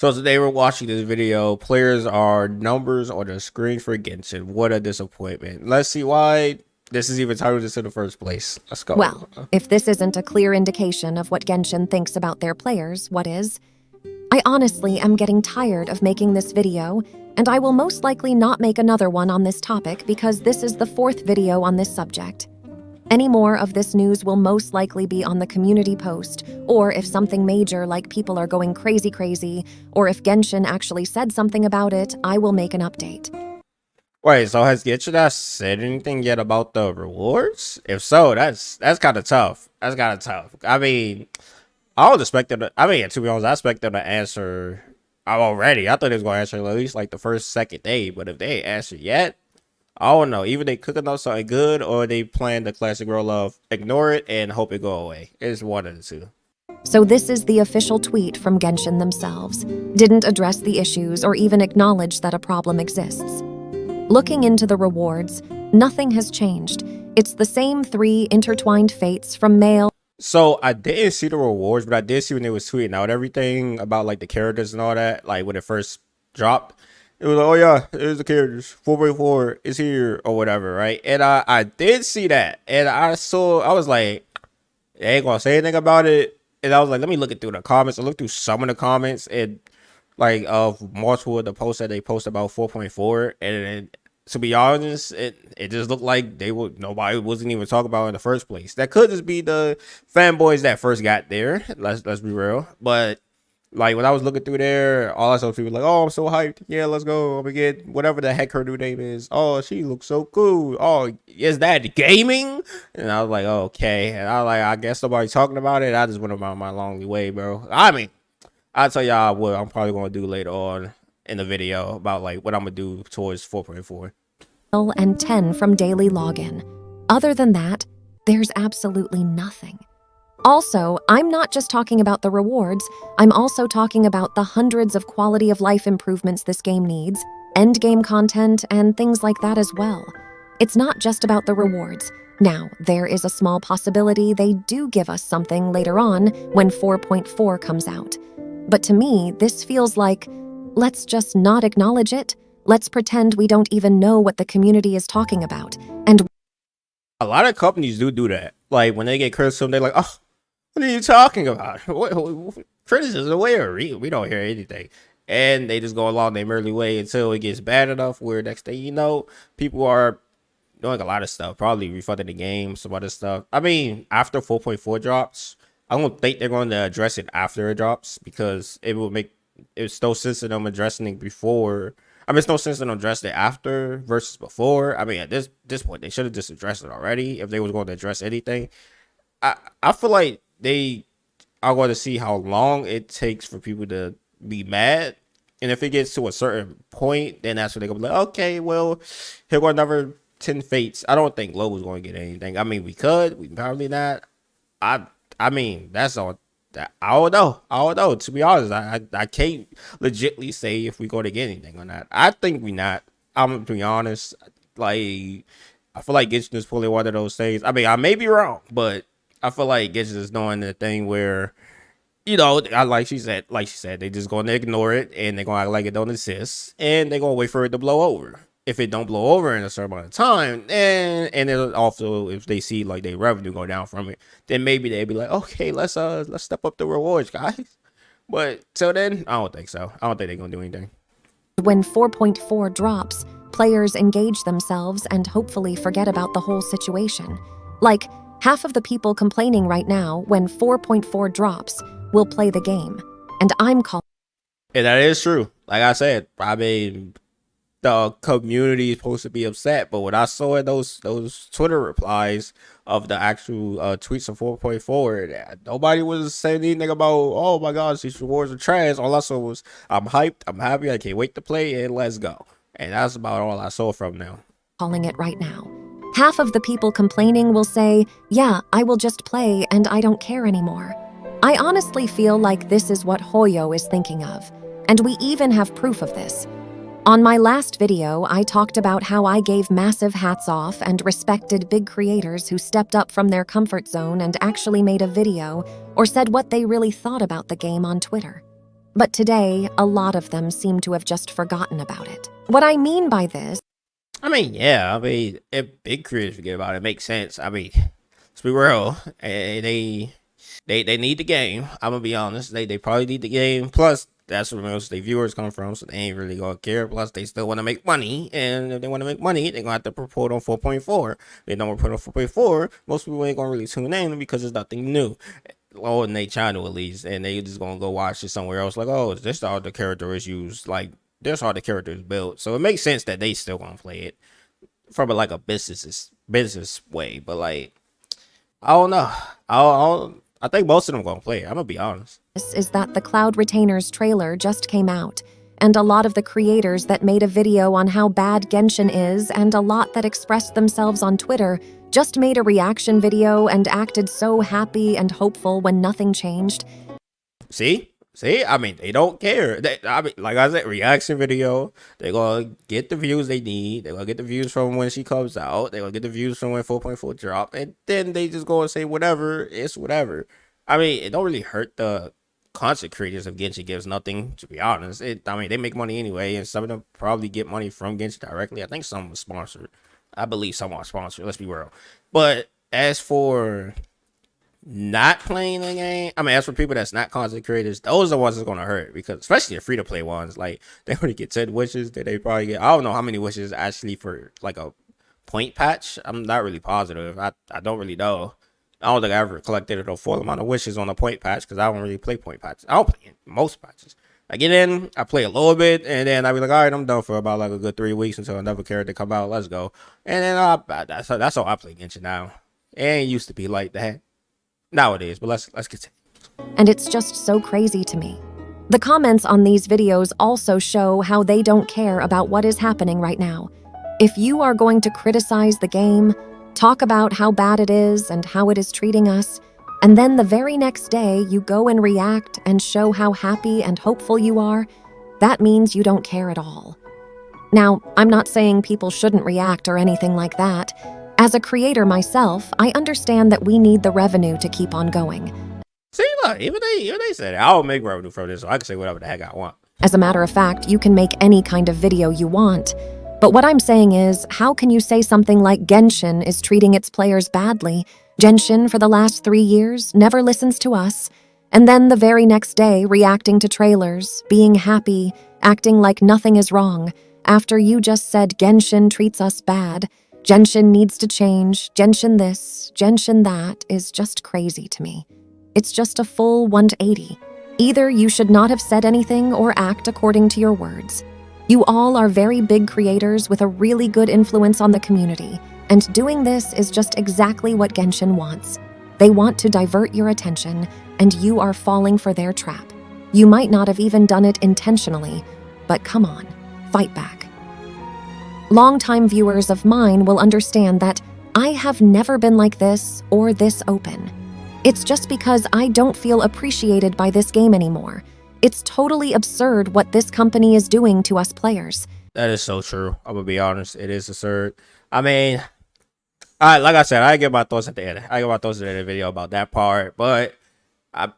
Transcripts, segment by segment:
So today we're watching this video. Players are numbers on the screen for Genshin. What a disappointment. Let's see why this is even titled this in the first place. Let's go. Well, if this isn't a clear indication of what Genshin thinks about their players, what is? I honestly am getting tired of making this video, and I will most likely not make another one on this topic because this is the fourth video on this subject. Any more of this news will most likely be on the community post, or if something major like people are going crazy, or if Genshin actually said something about it, I will make an update. Wait, so has Genshin not said anything yet about the rewards? If so, that's kind of tough. That's kind of tough. I mean, I would expect them to, to be honest, I expect them to answer already. I thought they was going to answer at least like the first, second day, but if they ain't answered yet, I don't know. Either they cooking up something good or they plan the classic role of ignore it and hope it go away. It's one of the two. So this is the official tweet from Genshin themselves. Didn't address the issues or even acknowledge that a problem exists. Looking into the rewards, nothing has changed. It's the same three intertwined fates from male. So I didn't see the rewards, but I did see when they was tweeting out everything about like the characters and all that. Like when it first dropped, it was like, oh yeah, there's the characters. 4.4 is here or whatever, right? And I did see that, and I was like, they ain't gonna say anything about it. And I was like, let me look it through the comments. I looked through some of the comments and like of multiple of the posts that they post about 4.4, and to be honest, it just looked like nobody wasn't even talking about it in the first place. That could just be the fanboys that first got there. Let's be real. But like when I was looking through there, all I saw people like, oh, I'm so hyped. Yeah, let's go. I'm gonna get whatever the heck her new name is. Oh, she looks so cool. Oh, is that gaming? And I was like, oh, okay. And I was like, I guess nobody's talking about it. I just went about my lonely way, bro. I mean, I'll tell y'all what I'm probably gonna do later on in the video about like what I'm gonna do towards 4.4. And 10 from daily login. Other than that, there's absolutely nothing. Also, I'm not just talking about the rewards, I'm also talking about the hundreds of quality of life improvements this game needs, endgame content, and things like that as well. It's not just about the rewards. Now, there is a small possibility they do give us something later on when 4.4 comes out. But to me, this feels like, let's just not acknowledge it. Let's pretend we don't even know what the community is talking about. And a lot of companies do that. Like when they get criticism, they're like, oh, what are you talking about? What criticism? Where? We don't hear anything. And they just go along their merely way until it gets bad enough where next thing you know, people are doing a lot of stuff, probably refunding the game, some other stuff. I mean, after 4.4 drops, I don't think they're going to address it after it drops because it's no sense in them addressing it before. I mean, it's no sense in them addressing it after versus before. I mean, at this point, they should have just addressed it already if they was going to address anything. I feel like they are going to see how long it takes for people to be mad. And if it gets to a certain point, then that's when they're going to be like, okay, well, here go another 10 fates. I don't think Global's going to get anything. I mean, we probably not. I mean, that's all. I don't know. To be honest, I can't legitly say if we're going to get anything or not. I think we not. I'm to be honest. Like, I feel like Genshin is probably one of those things. I mean, I may be wrong, but I feel like Genshin is doing the thing where, you know, like she said, they just going to ignore it and they're going to act like it don't exist and they're going to wait for it to blow over. If it don't blow over in a certain amount of time, and then also if they see like their revenue go down from it, then maybe they'd be like, okay, let's step up the rewards, guys. But till then, I don't think so. I don't think they're gonna do anything. When 4.4 drops, players engage themselves and hopefully forget about the whole situation. Like, half of the people complaining right now when 4.4 drops will play the game. And I'm calling. And that is true. Like I said, I mean, the community is supposed to be upset, but when I saw in those Twitter replies of the actual tweets of 4.4, nobody was saying anything about, oh my gosh, these rewards are trash. All I saw was, I'm hyped, I'm happy, I can't wait to play, and let's go. And that's about all I saw from them. Calling it right now. Half of the people complaining will say, yeah, I will just play and I don't care anymore. I honestly feel like this is what Hoyo is thinking of, and we even have proof of this. On my last video, I talked about how I gave massive hats off and respected big creators who stepped up from their comfort zone and actually made a video or said what they really thought about the game on Twitter. But today, a lot of them seem to have just forgotten about it. What I mean by this I mean, yeah, I mean, if big creators forget about it, it makes sense. I mean, let's be real. They need the game. I'm gonna be honest. They probably need the game. Plus, that's where most of their viewers come from, so they ain't really gonna care. Plus, they still want to make money, and if they want to make money, they're gonna have to report on 4.4. If they don't report on 4.4, most people ain't gonna really tune in because it's nothing new. Oh, in their channel at least, and they just gonna go watch it somewhere else. Like, oh, is this how the character is used? Like, this how the character is built. So it makes sense that they still gonna play it from like a business way. But like, I don't know. I think most of them gonna play it. I'm gonna be honest. is that the Cloud Retainers trailer just came out, and a lot of the creators that made a video on how bad Genshin is and a lot that expressed themselves on Twitter just made a reaction video and acted so happy and hopeful when nothing changed. See, I mean, they don't care. I mean, like I said, reaction video. They gonna get the views they need. They gonna get the views from when she comes out. They gonna get the views from when 4.4 drop, and then they just go and say whatever. It's whatever. I mean, it don't really hurt the content creators if Genshin gives nothing. To be honest, I mean, they make money anyway, and some of them probably get money from Genshin directly. I think some was sponsored. I believe some are sponsored. Let's be real. But as for not playing the game, I mean, as for people that's not content creators, those are the ones that's gonna hurt, because especially the free-to-play ones, like they only get 10 wishes that they probably get. I don't know how many wishes actually for like a point patch. I'm not really positive. I don't really know. I don't think I ever collected a full amount of wishes on a point patch, because I don't really play point patches. I don't play most patches. I get in, I play a little bit, and then I be like, all right, I'm done for about like a good 3 weeks until another character come out. Let's go. And then that's how I play Genshin now. It ain't used to be like that nowadays, but let's continue. And it's just so crazy to me. The comments on these videos also show how they don't care about what is happening right now. If you are going to criticize the game, talk about how bad it is and how it is treating us, and then the very next day you go and react and show how happy and hopeful you are, that means you don't care at all. Now, I'm not saying people shouldn't react or anything like that. As a creator myself, I understand that we need the revenue to keep on going. See, look, even they said it. I'll make revenue from this, so I can say whatever the heck I want. As a matter of fact, you can make any kind of video you want. But what I'm saying is, how can you say something like Genshin is treating its players badly? Genshin, for the last 3 years, never listens to us. And then the very next day, reacting to trailers, being happy, acting like nothing is wrong, after you just said Genshin treats us bad. Genshin needs to change, Genshin this, Genshin that is just crazy to me. It's just a full 180. Either you should not have said anything or act according to your words. You all are very big creators with a really good influence on the community, and doing this is just exactly what Genshin wants. They want to divert your attention, and you are falling for their trap. You might not have even done it intentionally, but come on, fight back. Longtime viewers of mine will understand that I have never been like this or this open. It's just because I don't feel appreciated by this game anymore. It's totally absurd what this company is doing to us players. That is so true. I'm gonna be honest. It is absurd. I mean, like I said, I get my thoughts at the end. I get my thoughts at the end of the video about that part. But I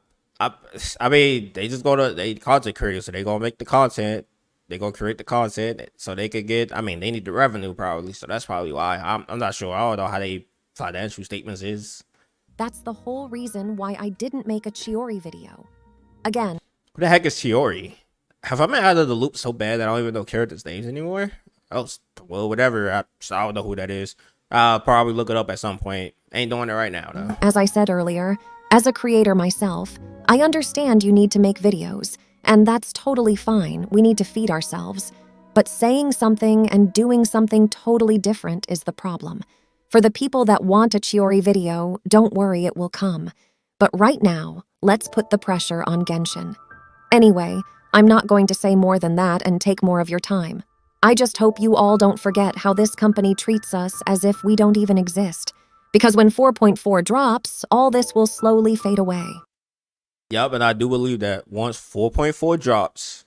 mean, they content creators, so they gonna make the content. They gonna create the content so they could get. I mean, they need the revenue probably, so that's probably why. I'm not sure. I don't know how they financial statements is. That's the whole reason why I didn't make a Chiori video. Again, Who the heck is Chiori? Have I been out of the loop so bad that I don't even know characters' names anymore? Oh, well, whatever. I don't know who that is. I'll probably look it up at some point. Ain't doing it right now, though. as I said earlier, as a creator myself, I understand you need to make videos, and that's totally fine. We need to feed ourselves. But saying something and doing something totally different is the problem. For the people that want a Chiori video, don't worry, it will come. But right now, let's put the pressure on Genshin. Anyway, I'm not going to say more than that and take more of your time. I just hope you all don't forget how this company treats us as if we don't even exist. Because when 4.4 drops, all this will slowly fade away. Yup, and I do believe that once 4.4 drops,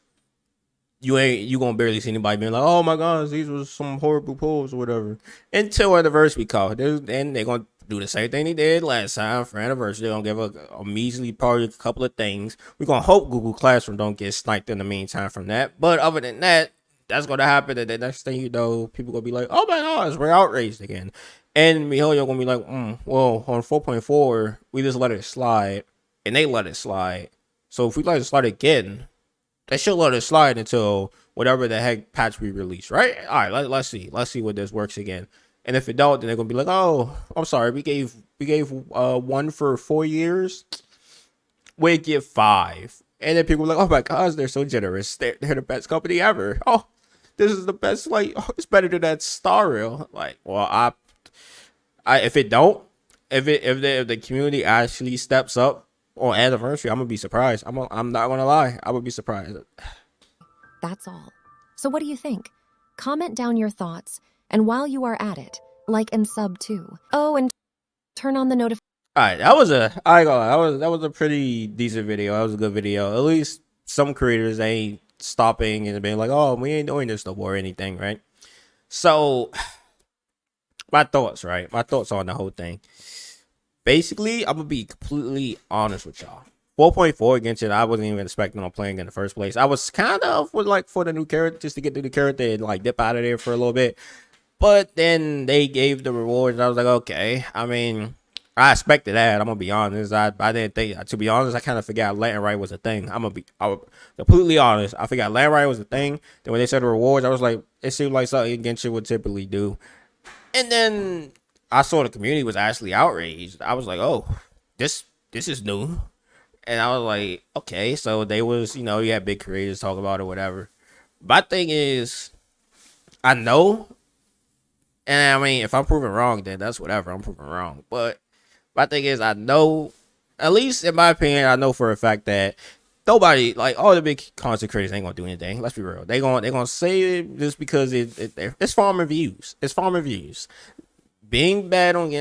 you gonna barely see anybody being like, oh my gosh, these were some horrible pulls or whatever. Until anniversary call. Then they're gonna do the same thing they did last time for anniversary. They're gonna give a measly party, a couple of things. We're gonna hope Google Classroom don't get sniped in the meantime from that. But other than that, that's gonna happen. And the next thing you know, people gonna be like, "Oh my gosh, we're outraged again." And MiHoYo gonna be like, "Well, on 4.4, we just let it slide, and they let it slide. So if we let it slide again, they should let it slide until whatever the heck patch we release, right? All right, let's see what this works again." And if it don't, then they're gonna be like, "Oh, I'm sorry, we gave one for 4 years. We give 5." And then people are like, "Oh my gosh, they're so generous. They're the best company ever. Oh, this is the best. Like, oh, it's better than that Star Rail." Like, well, if it don't, if the community actually steps up on anniversary, I'm gonna be surprised. I'm not gonna lie, I would be surprised. That's all. So what do you think? Comment down your thoughts, and while you are at it, like and sub too. Oh, and turn on the notifications. All right, that was I ain't gonna lie, that was a pretty decent video. That was a good video. At least some creators ain't stopping and being like, "Oh, we ain't doing this no more," or anything, right? So my thoughts on the whole thing. Basically, I'm gonna be completely honest with y'all. 4.4 GENSHIN, I wasn't even expecting on playing in the first place. I was kind of like for the new character, just to get to the character and like dip out of there for a little bit. But then they gave the rewards. I was like, okay. I mean, I expected that. I'm gonna be honest. I didn't think. To be honest, I kind of forgot land right was a thing. I was completely honest. I forgot land right was a thing. Then when they said the rewards, I was like, it seemed like something GENSHIN would typically do. And then I saw the community was actually outraged. I was like, oh, this is new. And I was like, okay, so they was, you had big creators talk about it, whatever. My thing is, I know, and I mean, if I'm proven wrong, then that's whatever. I'm proven wrong. But my thing is, I know, at least in my opinion, I know for a fact that nobody, like all the big content creators, ain't gonna do anything. Let's be real. They gonna say it just because it's farming views. It's farming views. Being bad on,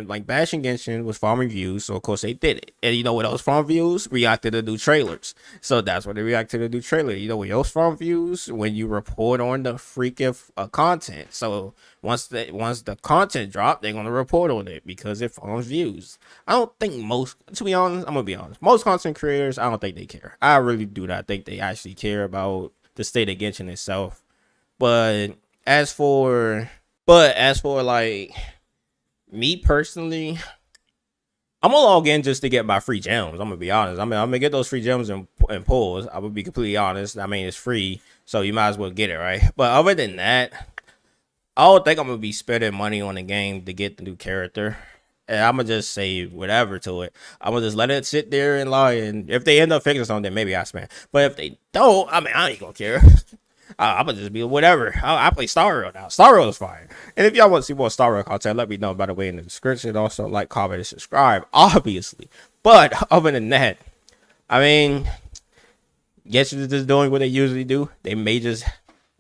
like bashing Genshin was farming views, so of course they did it. And you know what else farm views? Reacted to new trailers. So that's what they reacted to the new trailer. You know what else farm views? When you report on the freaking content. So once the content drop, they're gonna report on it because it farms views. I don't think to be honest, I'm gonna be honest. Most content creators, I don't think they care. I really do not think they actually care about the state of Genshin itself. But as for like me personally, I'm gonna log in just to get my free gems. I'm gonna be honest. I'm gonna get those free gems and pulls. I would be completely honest. I mean, it's free, so you might as well get it, right? But other than that, I don't think I'm gonna be spending money on the game to get the new character. And I'm gonna just say whatever to it. I'm gonna just let it sit there and lie. And if they end up fixing something, then maybe I spend. But if they don't, I mean, I ain't gonna care. I'm gonna just be whatever. I play Star Rail now. Star Rail is fire. And if y'all want to see more Star Rail content, let me know, by the way, in the description. Also, like, comment, and subscribe, obviously. But other than that, I mean, Genshin is just doing what they usually do. They may just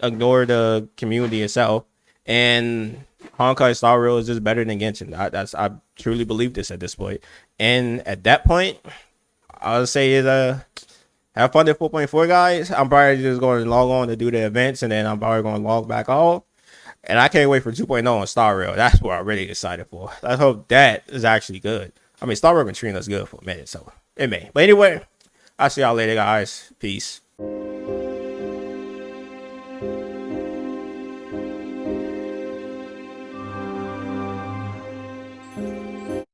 ignore the community itself. And Honkai Star Rail is just better than Genshin. I truly believe this at this point. And at that point, I'll say is have fun at 4.4, guys. I'm probably just going to log on to do the events, and then I'm probably going to log back off. And I can't wait for 2.0 on Star Rail. That's what I'm really excited for. I hope that is actually good. I mean, Star Rail been treating us good for a minute, so it may. But anyway, I'll see y'all later, guys. Peace.